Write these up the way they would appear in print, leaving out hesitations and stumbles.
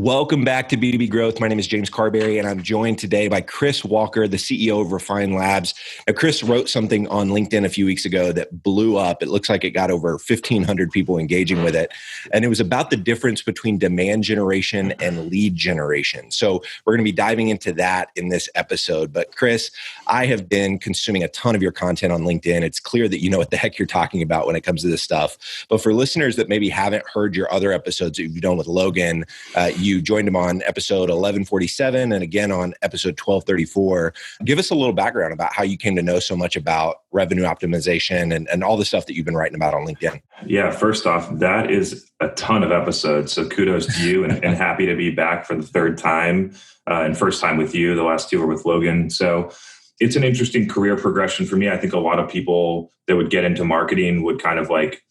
Welcome back to B2B Growth. My name is James Carberry, and I'm joined today by Chris Walker, the CEO of Refine Labs. Now, Chris wrote something on LinkedIn a few weeks ago that blew up. It looks like it got over 1,500 people engaging with it. And it was about the difference between demand generation and lead generation. So we're going to be diving into that in this episode. But Chris, I have been consuming a ton of your content on LinkedIn. It's clear that you know what the heck you're talking about when it comes to this stuff. But for listeners that maybe haven't heard your other episodes that you've done with Logan, you joined him on episode 1147 and again on episode 1234. Give us a little background about how you came to know so much about revenue optimization and all the stuff that you've been writing about on LinkedIn. Yeah, first off, that is a ton of episodes. So kudos to you and happy to be back for the third time and first time with you. The last two were with Logan. So it's an interesting career progression for me. I think a lot of people that would get into marketing would kind of like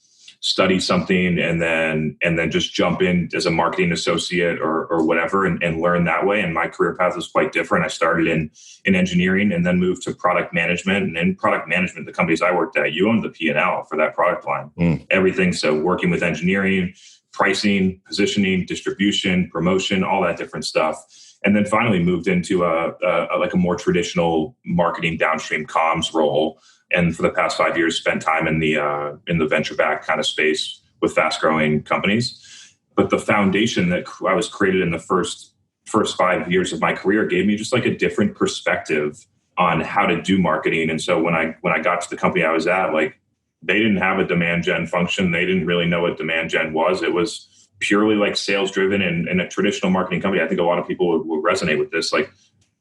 study something and then just jump in as a marketing associate or whatever and learn that way. And my career path was quite different. I started in engineering and then moved to product management. And in product management, the companies I worked at, you owned the P&L for that product line. Everything. So working with engineering, pricing, positioning, distribution, promotion, all that different stuff. And then finally moved into a more traditional marketing downstream comms role. And for the past 5 years, spent time in the venture-backed kind of space with fast-growing companies. But the foundation that I was created in the first 5 years of my career gave me just like a different perspective on how to do marketing. And so when I got to the company I was at, like they didn't have a demand gen function. They didn't really know what demand gen was. It was purely like sales driven and a traditional marketing company. I think a lot of people will resonate with this, like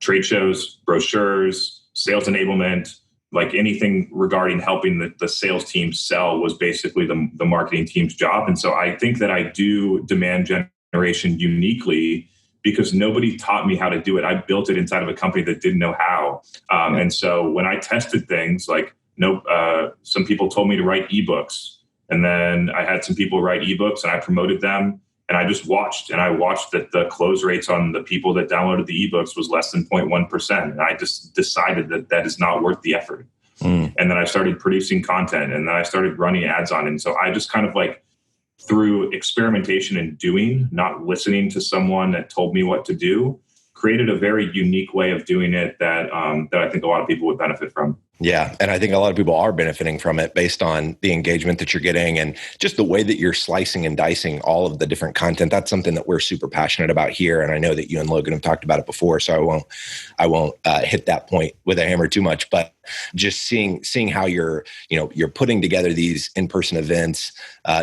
trade shows, brochures, sales enablement. Like anything regarding helping the sales team sell was basically the marketing team's job. And so I think that I do demand generation uniquely because nobody taught me how to do it. I built it inside of a company that didn't know how. And so when I tested things, like some people told me to write ebooks. And then I had some people write ebooks and I promoted them. And I just watched that the close rates on the people that downloaded the ebooks was less than 0.1%. And I just decided that is not worth the effort. And then I started producing content and then I started running ads on it. And so I just kind of like through experimentation and doing, not listening to someone that told me what to do, created a very unique way of doing it that I think a lot of people would benefit from. Yeah. And I think a lot of people are benefiting from it based on the engagement that you're getting and just the way that you're slicing and dicing all of the different content. That's something that we're super passionate about here. And I know that you and Logan have talked about it before, so I won't hit that point with a hammer too much, but just seeing how you're putting together these in-person events,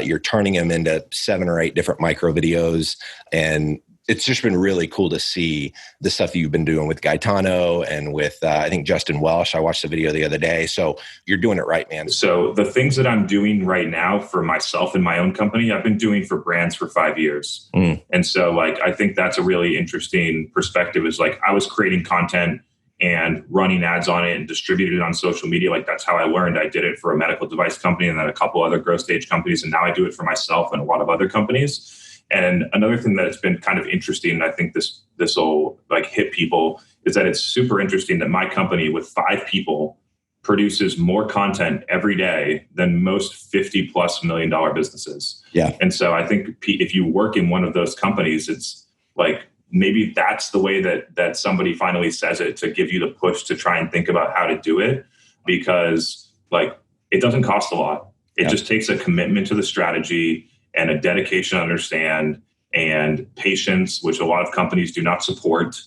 you're turning them into 7 or 8 different micro videos, and it's just been really cool to see the stuff that you've been doing with Gaetano and with, I think, Justin Welsh. I watched the video the other day. So you're doing it right, man. So the things that I'm doing right now for myself and my own company, I've been doing for brands for 5 years. And so like, I think that's a really interesting perspective is like, I was creating content and running ads on it and distributed it on social media. Like that's how I learned. I did it for a medical device company and then a couple other growth stage companies. And now I do it for myself and a lot of other companies. And another thing that's been kind of interesting, and I think this will like hit people, is that it's super interesting that my company with 5 people produces more content every day than most $50+ million businesses. Yeah. And so I think if you work in one of those companies, it's like maybe that's the way that somebody finally says it to give you the push to try and think about how to do it, because like it doesn't cost a lot. It just takes a commitment to the strategy and a dedication to understand and patience, which a lot of companies do not support.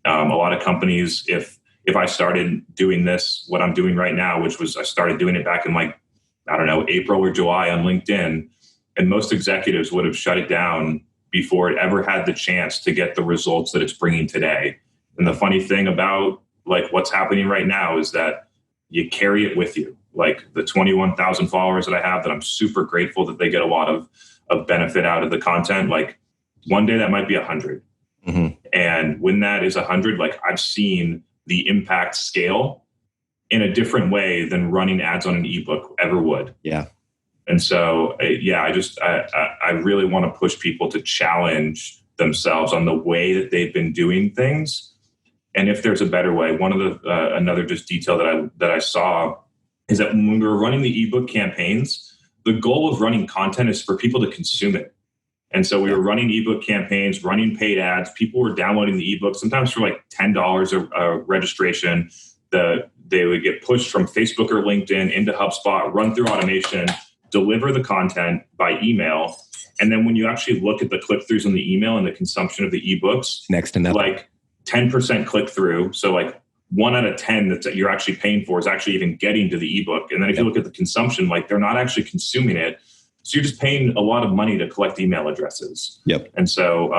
A lot of companies, if I started doing this, what I'm doing right now, which was I started doing it back in like, I don't know, April or July on LinkedIn, and most executives would have shut it down before it ever had the chance to get the results that it's bringing today. And the funny thing about like what's happening right now is that you carry it with you. Like the 21,000 followers that I have that I'm super grateful that they get a lot of benefit out of the content. Like one day that might be 100. And when that is 100, like I've seen the impact scale in a different way than running ads on an ebook ever would. Yeah. And so, I really want to push people to challenge themselves on the way that they've been doing things. And if there's a better way, one of the, another just detail that I saw is that when we were running the ebook campaigns, the goal of running content is for people to consume it. And so we were running ebook campaigns, running paid ads. People were downloading the ebook, sometimes for like $10 a registration. They would get pushed from Facebook or LinkedIn into HubSpot, run through automation, deliver the content by email. And then when you actually look at the click-throughs on the email and the consumption of the ebooks, next to nothing. Like 10% click-through. So like 1 out of 10 that you're actually paying for is actually even getting to the ebook. And then if you look at the consumption, like they're not actually consuming it. So you're just paying a lot of money to collect email addresses. Yep. And so,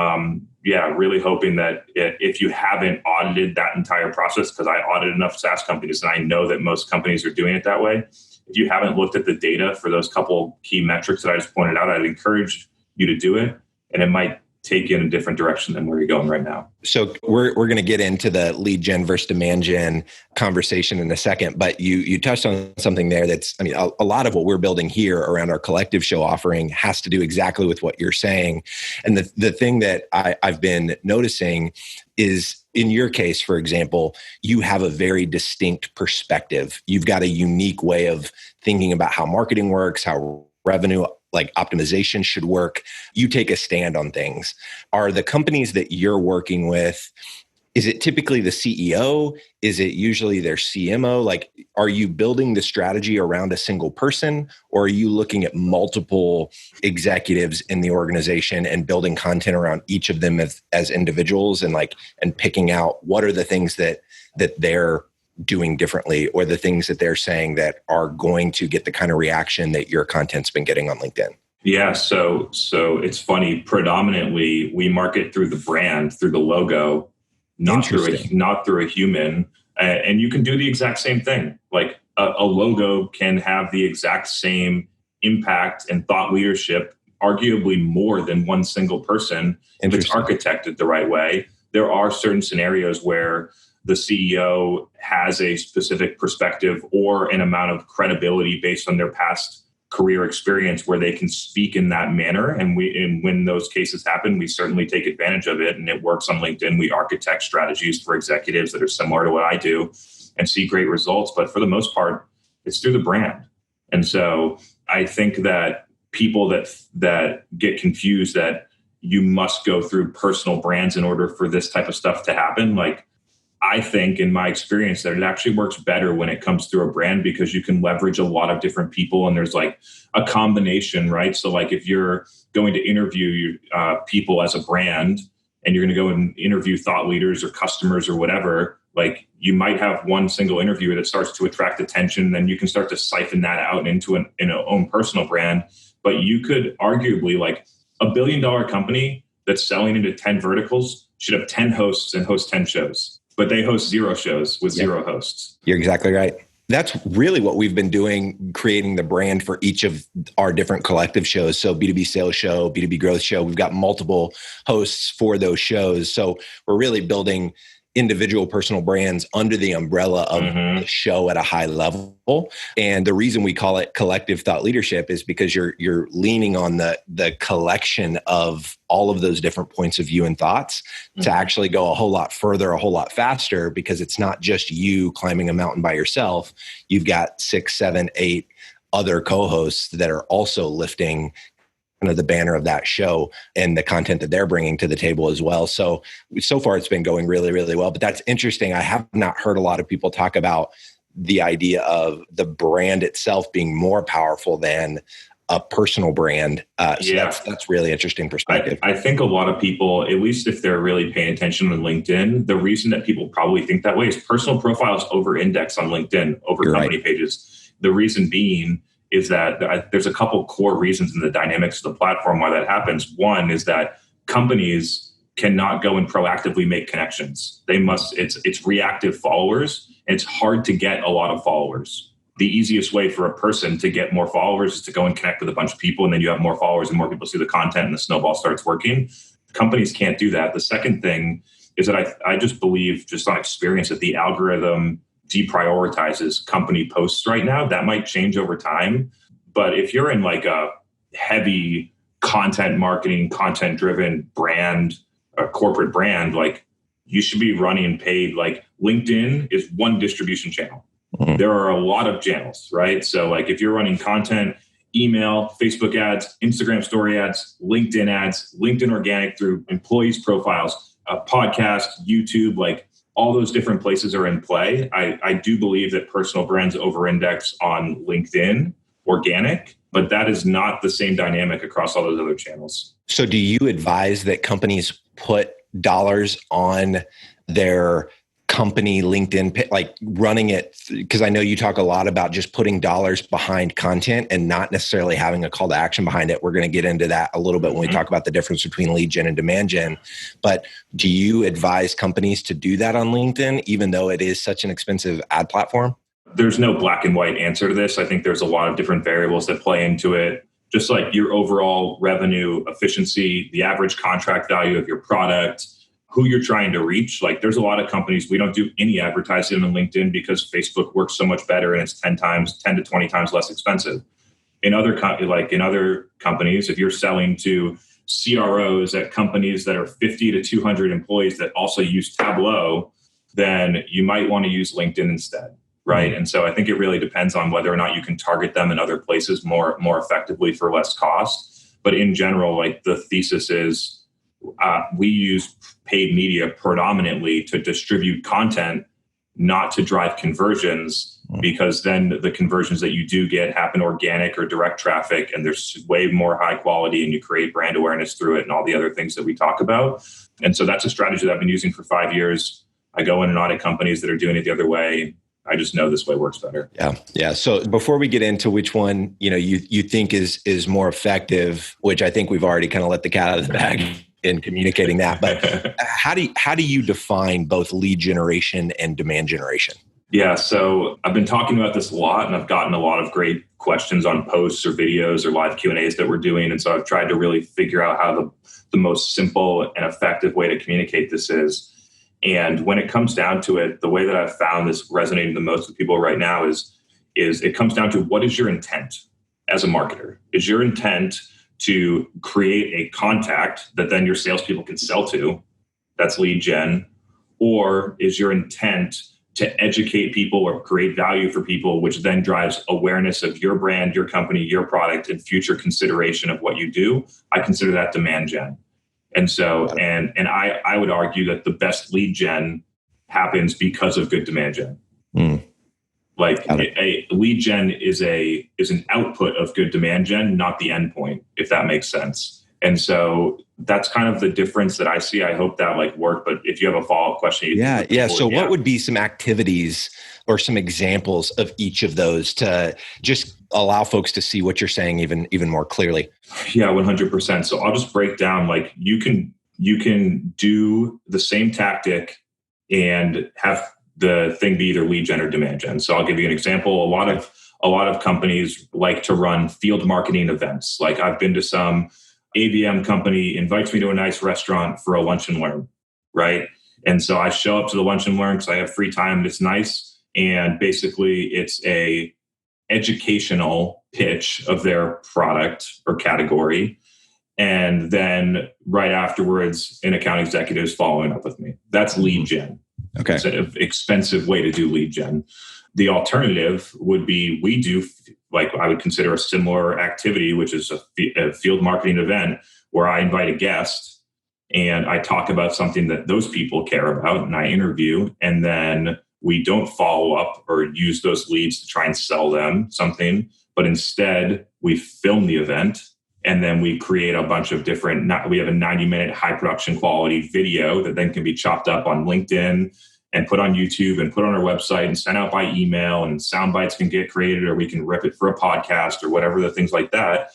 really hoping that if you haven't audited that entire process, because I audit enough SaaS companies and I know that most companies are doing it that way. If you haven't looked at the data for those couple key metrics that I just pointed out, I'd encourage you to do it. And it might take you in a different direction than where you're going right now. So we're going to get into the lead gen versus demand gen conversation in a second, but you touched on something there that's, I mean, a lot of what we're building here around our collective show offering has to do exactly with what you're saying. And the thing that I've been noticing is, in your case, for example, you have a very distinct perspective. You've got a unique way of thinking about how marketing works, how revenue like optimization should work. You take a stand on things. Are the companies that you're working with, is it typically the CEO? Is it usually their CMO? Like, are you building the strategy around a single person, or are you looking at multiple executives in the organization and building content around each of them as individuals and picking out what are the things that they're doing differently, or the things that they're saying that are going to get the kind of reaction that your content's been getting on LinkedIn? Yeah, so it's funny. Predominantly, we market through the brand, through the logo, not through a human. And you can do the exact same thing. Like a logo can have the exact same impact and thought leadership, arguably more than one single person, if it's architected the right way. There are certain scenarios where the CEO has a specific perspective or an amount of credibility based on their past career experience where they can speak in that manner. And when those cases happen, we certainly take advantage of it. And it works on LinkedIn. We architect strategies for executives that are similar to what I do and see great results. But for the most part, it's through the brand. And so I think that people that get confused that you must go through personal brands in order for this type of stuff to happen, like, I think in my experience that it actually works better when it comes through a brand, because you can leverage a lot of different people and there's like a combination, right? So like if you're going to interview people as a brand and you're going to go and interview thought leaders or customers or whatever, like you might have one single interviewer that starts to attract attention. Then you can start to siphon that out into an own personal brand. But you could arguably, like, $1 billion company that's selling into 10 verticals should have 10 hosts and host 10 shows. But they host 0 shows with 0 hosts. You're exactly right. That's really what we've been doing, creating the brand for each of our different collective shows. So B2B Sales Show, B2B Growth Show, we've got multiple hosts for those shows. So we're really building individual personal brands under the umbrella of the show at a high level. And the reason we call it collective thought leadership is because you're leaning on the collection of all of those different points of view and thoughts to actually go a whole lot further, a whole lot faster, because it's not just you climbing a mountain by yourself. You've got 6, 7, 8 other co-hosts that are also lifting kind of the banner of that show and the content that they're bringing to the table as well. So far it's been going really, really well. But that's interesting. I have not heard a lot of people talk about the idea of the brand itself being more powerful than a personal brand. That's really interesting perspective. I think a lot of people, at least if they're really paying attention on LinkedIn, the reason that people probably think that way is personal profiles over-index on LinkedIn over company pages. The reason being is that there's a couple core reasons in the dynamics of the platform why that happens. One is that companies cannot go and proactively make connections. It's reactive followers, and it's hard to get a lot of followers. The easiest way for a person to get more followers is to go and connect with a bunch of people, and then you have more followers and more people see the content and the snowball starts working. Companies can't do that. The second thing is that I just believe, just on experience, that the algorithm deprioritizes company posts right now. That might change over time. But if you're in like a heavy content marketing, content driven brand, a corporate brand, like you should be running paid. Like LinkedIn is one distribution channel. There are a lot of channels, right? So like if you're running content, email, Facebook ads, Instagram story ads, LinkedIn organic through employees' profiles, podcast, YouTube, like all those different places are in play. I do believe that personal brands over-index on LinkedIn organic, but that is not the same dynamic across all those other channels. So do you advise that companies put dollars on their company LinkedIn, like running it? Because I know you talk a lot about just putting dollars behind content and not necessarily having a call to action behind it. We're going to get into that a little bit when we talk about the difference between lead gen and demand gen. But do you advise companies to do that on LinkedIn, even though it is such an expensive ad platform? There's no black and white answer to this. I think there's a lot of different variables that play into it. Just like your overall revenue efficiency, the average contract value of your product, who you're trying to reach. Like there's a lot of companies, we don't do any advertising on LinkedIn because Facebook works so much better and it's 10 to 20 times less expensive. In other companies, if you're selling to CROs at companies that are 50 to 200 employees that also use Tableau, then you might want to use LinkedIn instead. Right. And so I think it really depends on whether or not you can target them in other places more effectively for less cost. But in general, like the thesis is we use paid media predominantly to distribute content, not to drive conversions, because then the conversions that you do get happen organic or direct traffic, and there's way more high quality and you create brand awareness through it and all the other things that we talk about. And so that's a strategy that I've been using for 5 years. I go in and audit companies that are doing it the other way. I just know this way works better. Yeah. So before we get into which one, you think is more effective, which I think we've already kind of let the cat out of the bag in communicating that, but how do you define both lead generation and demand generation? Yeah. So I've been talking about this a lot, and I've gotten a lot of great questions on posts or videos or live Q&As that we're doing. And so I've tried to really figure out how the most simple and effective way to communicate this is. And when it comes down to it, the way that I've found this resonating the most with people right now is it comes down to what is your intent as a marketer? Is your intent to create a contact that then your salespeople can sell to? That's lead gen. Or is your intent to educate people or create value for people, which then drives awareness of your brand, your company, your product, and future consideration of what you do? I consider that demand gen. And so, and I would argue that the best lead gen happens because of good demand gen. Like a lead gen is an output of good demand gen, not the endpoint, if that makes sense. And so that's kind of the difference that I see. I hope that worked. But if you have a follow-up question. So what would be some activities or some examples of each of those to just allow folks to see what you're saying even more clearly? Yeah, 100%. So I'll just break down, you can do the same tactic and have the thing be either lead gen or demand gen. So I'll give you an example. A lot of companies like to run field marketing events. Like I've been to some ABM company invites me to a nice restaurant for a lunch and learn, right? And so I show up to the lunch and learn because I have free time and it's nice. And basically it's a educational pitch of their product or category. And then right afterwards, an account executive is following up with me. That's lead gen. Okay. It's an expensive way to do lead gen. The alternative would be we do I would consider a similar activity, which is a field marketing event where I invite a guest and I talk about something that those people care about and I interview, and then we don't follow up or use those leads to try and sell them something, but instead we film the event and then we create a bunch of different, we have a 90-minute high production quality video that then can be chopped up on LinkedIn and put on YouTube and put on our website and sent out by email, and sound bites can get created, or we can rip it for a podcast or whatever, the things like that.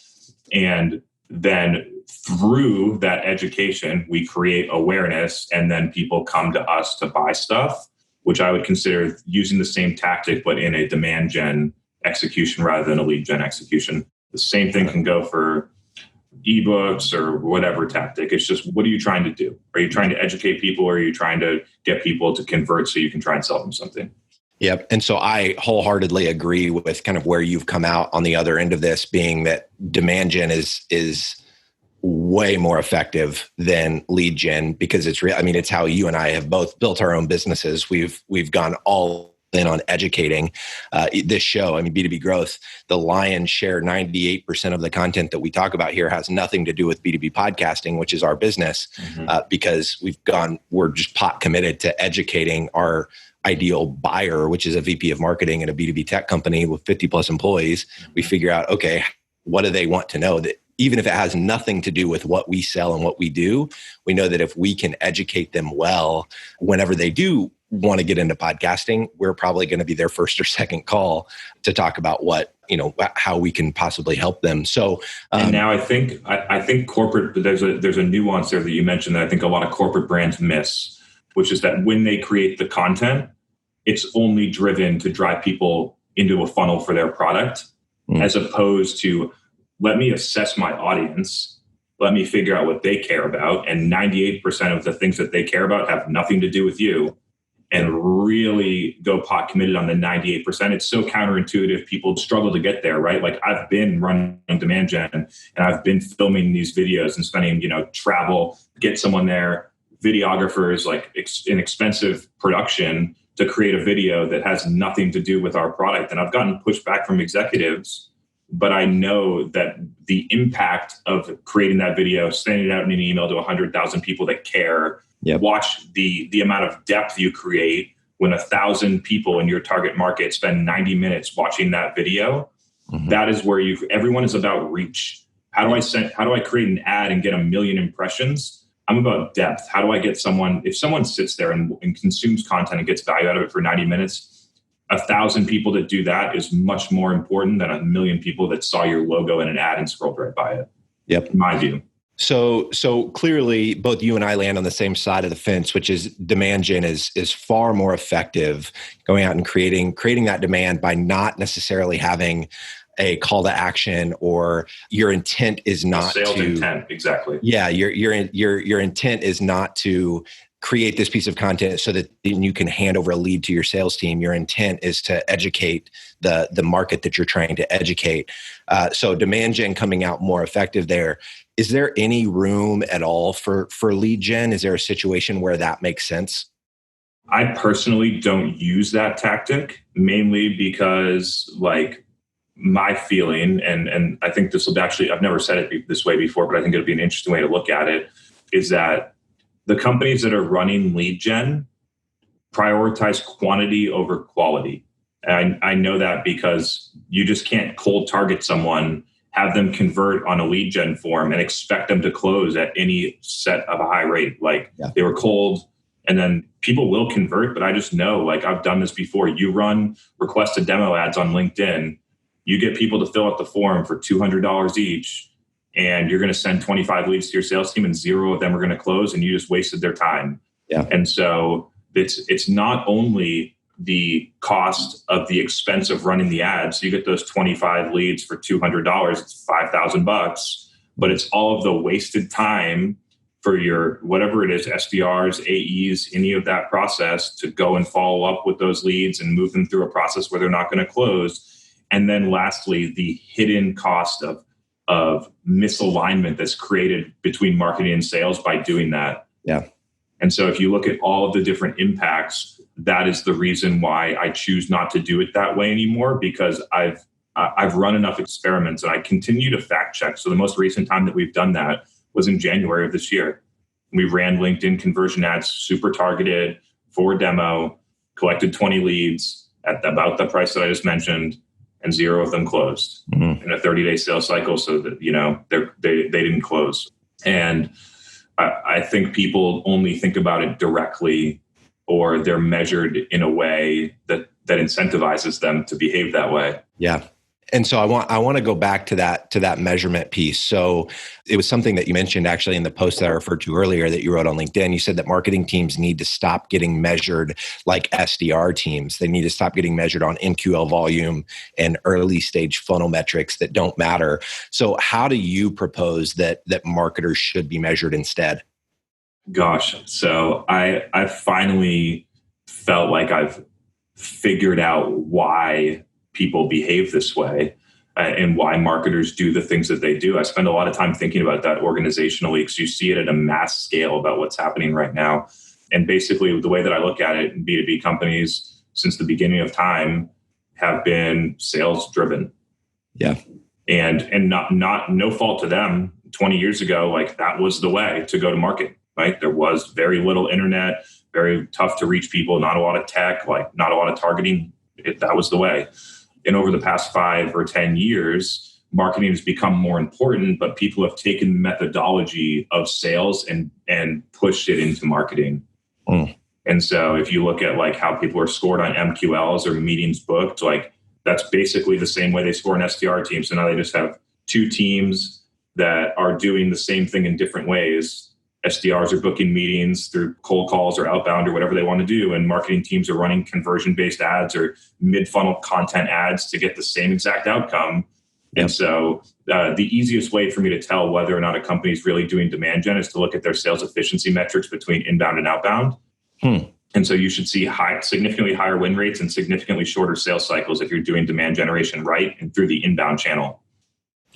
And then through that education, we create awareness, and then people come to us to buy stuff, which I would consider using the same tactic, but in a demand gen execution rather than a lead gen execution. The same thing can go for ebooks or whatever tactic. It's just, what are you trying to do? Are you trying to educate people, or are you trying to get people to convert so you can try and sell them something? Yep. And so I wholeheartely agree with kind of where you've come out on the other end of this, being that demand gen is way more effective than lead gen, because it's real. I mean, it's how you and I have both built our own businesses. We've gone all in on educating this show. I mean, B2B Growth, the lion's share, 98% of the content that we talk about here has nothing to do with B2B podcasting, which is our business, because we're just pot committed to educating our ideal buyer, which is a VP of marketing at a B2B tech company with 50 plus employees. We figure out, okay, what do they want to know? That even if it has nothing to do with what we sell and what we do, we know that if we can educate them well, whenever they do want to get into podcasting, we're probably going to be their first or second call to talk about how we can possibly help them. So, and now I think corporate, there's a nuance there that you mentioned that I think a lot of corporate brands miss, which is that when they create the content, it's only driven to drive people into a funnel for their product, as opposed to, let me assess my audience, let me figure out what they care about. And 98% of the things that they care about have nothing to do with you, and really go pot committed on the 98%. It's so counterintuitive. People struggle to get there, right? Like, I've been running demand gen and I've been filming these videos and spending, travel, get someone there, videographers, like an expensive production to create a video that has nothing to do with our product. And I've gotten pushback from executives, but I know that the impact of creating that video, sending it out in an email to 100,000 people that care, watch the amount of depth you create when 1,000 people in your target market spend 90 minutes watching that video. That is where everyone is about reach. How do I create an ad and get 1 million impressions? I'm about depth. How do I get someone, if someone sits there and consumes content and gets value out of it for 90 minutes, 1,000 people that do that is much more important than 1 million people that saw your logo in an ad and scrolled right by it. In my view. So clearly, both you and I land on the same side of the fence, which is demand gen is far more effective going out and creating that demand by not necessarily having a call to action, or your intent is not sales intent. Exactly. Yeah. Your intent is not to create this piece of content so that you can hand over a lead to your sales team. Your intent is to educate the market that you're trying to educate. So demand gen coming out more effective there. Is there any room at all for lead gen? Is there a situation where that makes sense? I personally don't use that tactic, mainly because, like, my feeling, and I think this will actually, I've never said it this way before, but I think it'll be an interesting way to look at it, is that the companies that are running lead gen prioritize quantity over quality. And I know that because you just can't cold target someone, have them convert on a lead gen form and expect them to close at any set of a high rate. They were cold, and then people will convert, but I just know, like, I've done this before. You run requested demo ads on LinkedIn, you get people to fill out the form for $200 each, and you're going to send 25 leads to your sales team and 0 of them are going to close, and you just wasted their time. And so it's not only the cost of the expense of running the ads. So you get those 25 leads for $200, it's $5,000, but it's all of the wasted time for your, whatever it is, SDRs, AEs, any of that process to go and follow up with those leads and move them through a process where they're not going to close. And then lastly, the hidden cost of misalignment that's created between marketing and sales by doing that. And so if you look at all of the different impacts, that is the reason why I choose not to do it that way anymore, because I've run enough experiments and I continue to fact check. So the most recent time that we've done that was in January of this year. We ran LinkedIn conversion ads, super targeted for demo, collected 20 leads at about the price that I just mentioned, and 0 of them closed in a 30-day sales cycle. So that, they didn't close. And I think people only think about it directly, or they're measured in a way that incentivizes them to behave that way. Yeah. And so I want to go back to that measurement piece. So it was something that you mentioned actually in the post that I referred to earlier that you wrote on LinkedIn. You said that marketing teams need to stop getting measured like SDR teams. They need to stop getting measured on MQL volume and early stage funnel metrics that don't matter. So how do you propose that marketers should be measured instead? Gosh, so I finally felt like I've figured out why people behave this way and why marketers do the things that they do. I spend a lot of time thinking about that organizationally, because you see it at a mass scale about what's happening right now. And basically the way that I look at it in B2B companies, since the beginning of time have been sales driven. Yeah. And not no fault to them. 20 years ago, like that was the way to go to market, right? There was very little internet, very tough to reach people, not a lot of tech, like not a lot of targeting. That was the way. And over the past 5 or 10 years, marketing has become more important, but people have taken the methodology of sales and pushed it into marketing. And so if you look at like how people are scored on MQLs or meetings booked, like that's basically the same way they score an SDR team. So now they just have 2 teams that are doing the same thing in different ways. SDRs are booking meetings through cold calls or outbound or whatever they want to do. And marketing teams are running conversion-based ads or mid-funnel content ads to get the same exact outcome. Yep. And so the easiest way for me to tell whether or not a company is really doing demand gen is to look at their sales efficiency metrics between inbound and outbound. And so you should see significantly higher win rates and significantly shorter sales cycles if you're doing demand generation right and through the inbound channel.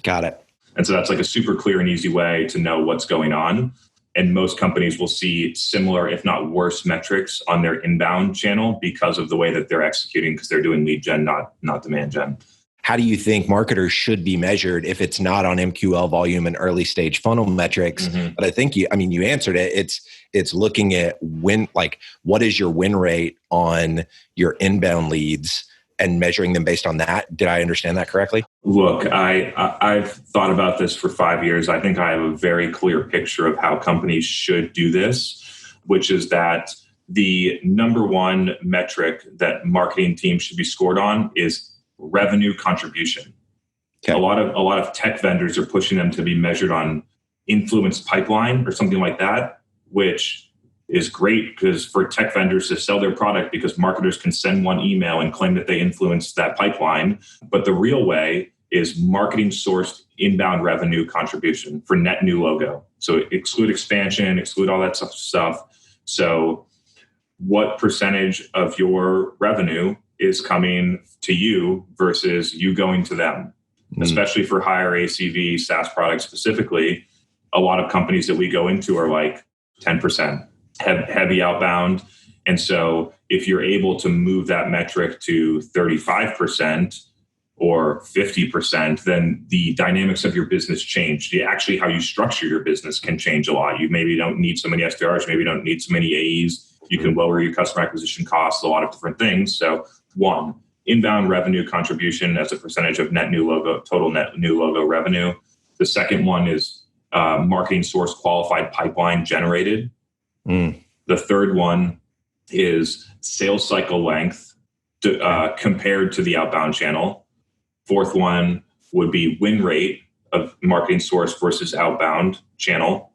Got it. And so that's like a super clear and easy way to know what's going on. And most companies will see similar, if not worse, metrics on their inbound channel because of the way that they're executing, because they're doing lead gen, not demand gen. How do you think marketers should be measured if it's not on MQL volume and early stage funnel metrics? But I think you answered it. It's looking at what is your win rate on your inbound leads and measuring them based on that. Did I understand that correctly? Look, I've thought about this for 5 years. I think I have a very clear picture of how companies should do this, which is that the number one metric that marketing teams should be scored on is revenue contribution. Okay. A lot of tech vendors are pushing them to be measured on influence pipeline or something like that, which is great because for tech vendors to sell their product because marketers can send one email and claim that they influenced that pipeline. But the real way is marketing sourced inbound revenue contribution for net new logo. So exclude expansion, exclude all that stuff. So what percentage of your revenue is coming to you versus you going to them, especially for higher ACV SaaS products specifically. A lot of companies that we go into are like 10%. Heavy outbound. And so if you're able to move that metric to 35% or 50%, then the dynamics of your business change. Actually, how you structure your business can change a lot. You maybe don't need so many SDRs, maybe don't need so many AEs. You can lower your customer acquisition costs, a lot of different things. So 1, inbound revenue contribution as a percentage of total net new logo revenue. The second one is marketing source qualified pipeline generated. The third one is sales cycle length compared to the outbound channel. Fourth one would be win rate of marketing source versus outbound channel.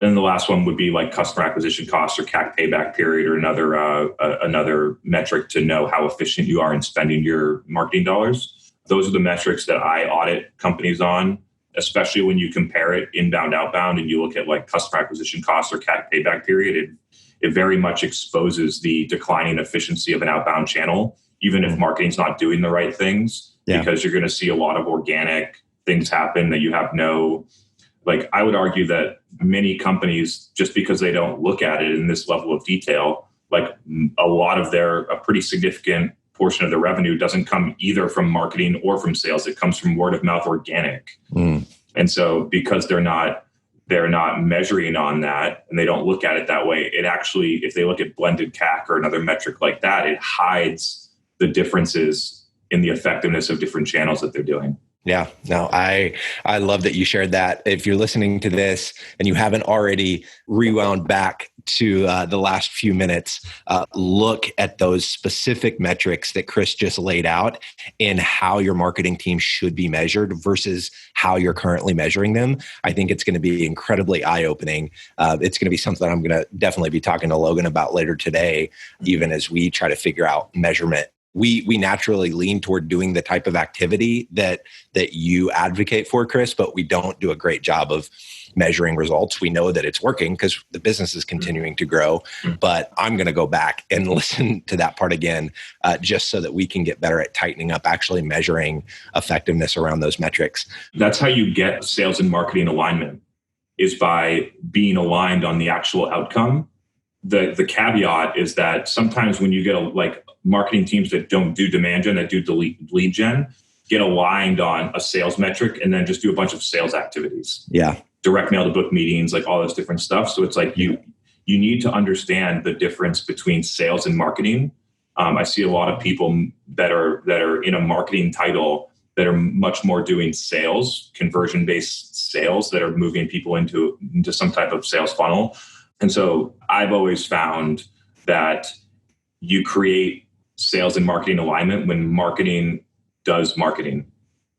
Then the last one would be like customer acquisition costs or CAC payback period or another metric to know how efficient you are in spending your marketing dollars. Those are the metrics that I audit companies on, especially when you compare it inbound, outbound, and you look at like customer acquisition costs or CAC payback period. It very much exposes the declining efficiency of an outbound channel, even if marketing's not doing the right things, because you're going to see a lot of organic things happen that you have no, like I would argue that many companies, just because they don't look at it in this level of detail, like a pretty significant portion of the revenue doesn't come either from marketing or from sales. It comes from word of mouth organic. And so because they're not measuring on that and they don't look at it that way, it actually, if they look at blended CAC or another metric like that, it hides the differences in the effectiveness of different channels that they're doing. Yeah, no, I love that you shared that. If you're listening to this and you haven't already rewound back to the last few minutes, look at those specific metrics that Chris just laid out and how your marketing team should be measured versus how you're currently measuring them. I think it's going to be incredibly eye-opening. It's going to be something I'm going to definitely be talking to Logan about later today, even as we try to figure out measurement. We naturally lean toward doing the type of activity that you advocate for, Chris, but we don't do a great job of measuring results. We know that it's working because the business is continuing to grow, but I'm going to go back and listen to that part again, just so that we can get better at tightening up, actually measuring effectiveness around those metrics. That's how you get sales and marketing alignment, is by being aligned on the actual outcome the caveat is that sometimes when you get like marketing teams that don't do demand gen, that do lead gen, get aligned on a sales metric and then just do a bunch of sales activities. Yeah. Direct mail to book meetings, like all this different stuff. So it's like you need to understand the difference between sales and marketing. I see a lot of people that are in a marketing title that are much more doing sales, conversion-based sales, that are moving people into some type of sales funnel. And so I've always found that you create sales and marketing alignment when marketing does marketing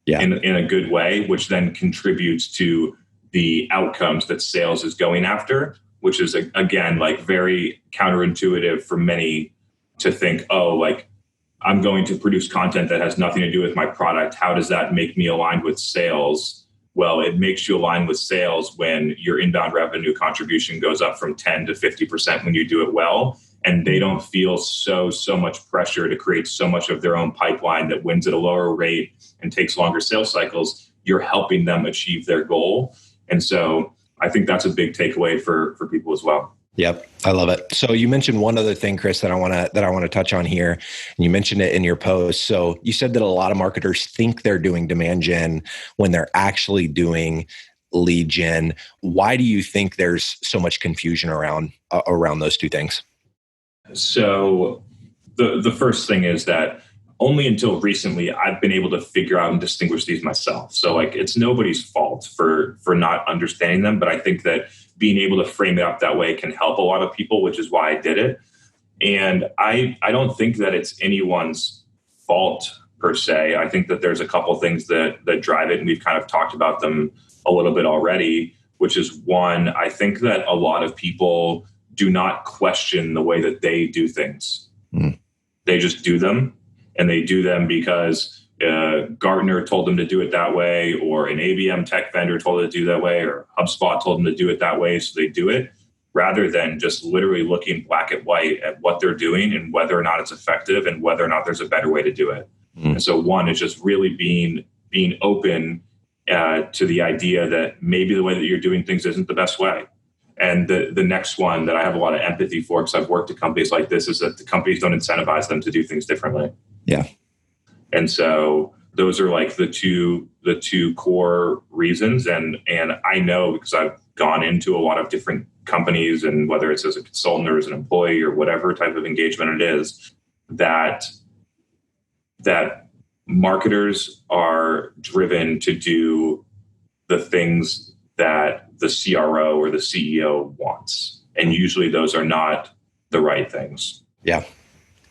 in a good way, which then contributes to the outcomes that sales is going after, which is, again, like very counterintuitive for many to think, oh, like I'm going to produce content that has nothing to do with my product. How does that make me aligned with sales? Well, it makes you align with sales when your inbound revenue contribution goes up from 10 to 50% when you do it well. And they don't feel so much pressure to create so much of their own pipeline that wins at a lower rate and takes longer sales cycles. You're helping them achieve their goal. And so I think that's a big takeaway for people as well. Yep. I love it. So you mentioned one other thing, Chris, that I want to touch on here. And you mentioned it in your post. So you said that a lot of marketers think they're doing demand gen when they're actually doing lead gen. Why do you think there's so much confusion around those two things? So the first thing is that only until recently I've been able to figure out and distinguish these myself. So like it's nobody's fault for not understanding them, but I think that being able to frame it up that way can help a lot of people, which is why I did it. And I don't think that it's anyone's fault per se. I think that there's a couple things that drive it, and we've kind of talked about them a little bit already, which is one, I think that a lot of people do not question the way that they do things. They just do them, and they do them because Gartner told them to do it that way, or an ABM tech vendor told them to do that way, or HubSpot told them to do it that way, so they do it, rather than just literally looking black and white at what they're doing and whether or not it's effective and whether or not there's a better way to do it. And so one is just really being open to the idea that maybe the way that you're doing things isn't the best way. And the next one that I have a lot of empathy for, because I've worked at companies like this, is that the companies don't incentivize them to do things differently. Yeah. And so those are like the two core reasons. And I know, because I've gone into a lot of different companies, and whether it's as a consultant or as an employee or whatever type of engagement it is, that marketers are driven to do the things that the CRO or the CEO wants. And usually those are not the right things. Yeah.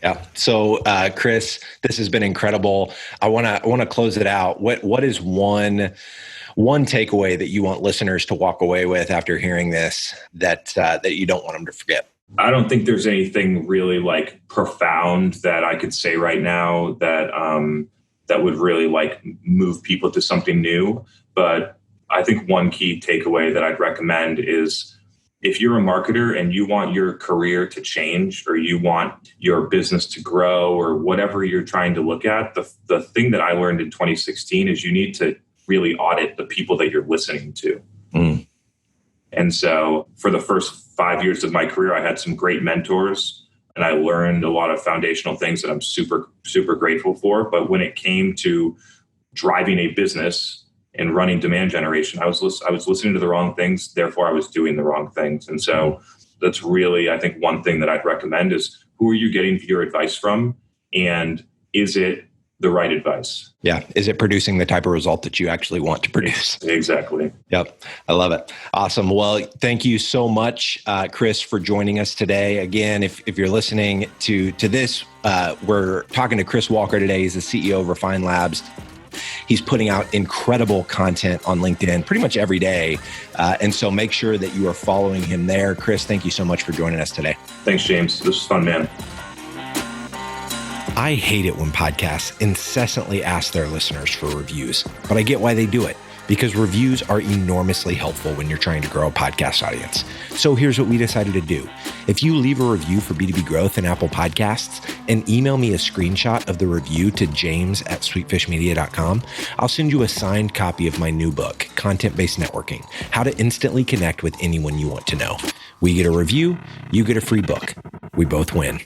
Yeah. So, Chris, this has been incredible. I want to close it out. What is one takeaway that you want listeners to walk away with after hearing this that you don't want them to forget? I don't think there's anything really like profound that I could say right now that would really like move people to something new. But I think one key takeaway that I'd recommend is, if you're a marketer and you want your career to change, or you want your business to grow, or whatever you're trying to look at, the thing that I learned in 2016 is you need to really audit the people that you're listening to. And so for the first 5 years of my career, I had some great mentors, and I learned a lot of foundational things that I'm super, super grateful for. But when it came to driving a business and running demand generation, I was listening to the wrong things. Therefore, I was doing the wrong things. And so that's really, I think, one thing that I'd recommend is, who are you getting your advice from? And is it the right advice? Yeah. Is it producing the type of result that you actually want to produce? Exactly. Yep. I love it. Awesome. Well, thank you so much, Chris, for joining us today. Again, if you're listening to this, we're talking to Chris Walker today. He's the CEO of Refine Labs. He's putting out incredible content on LinkedIn pretty much every day. And so make sure that you are following him there. Chris, thank you so much for joining us today. Thanks, James. This was fun, man. I hate it when podcasts incessantly ask their listeners for reviews, but I get why they do it, because reviews are enormously helpful when you're trying to grow a podcast audience. So here's what we decided to do. If you leave a review for B2B Growth in Apple Podcasts and email me a screenshot of the review to james@sweetfishmedia.com, I'll send you a signed copy of my new book, Content-Based Networking: How to Instantly Connect with Anyone You Want to Know. We get a review, you get a free book. We both win.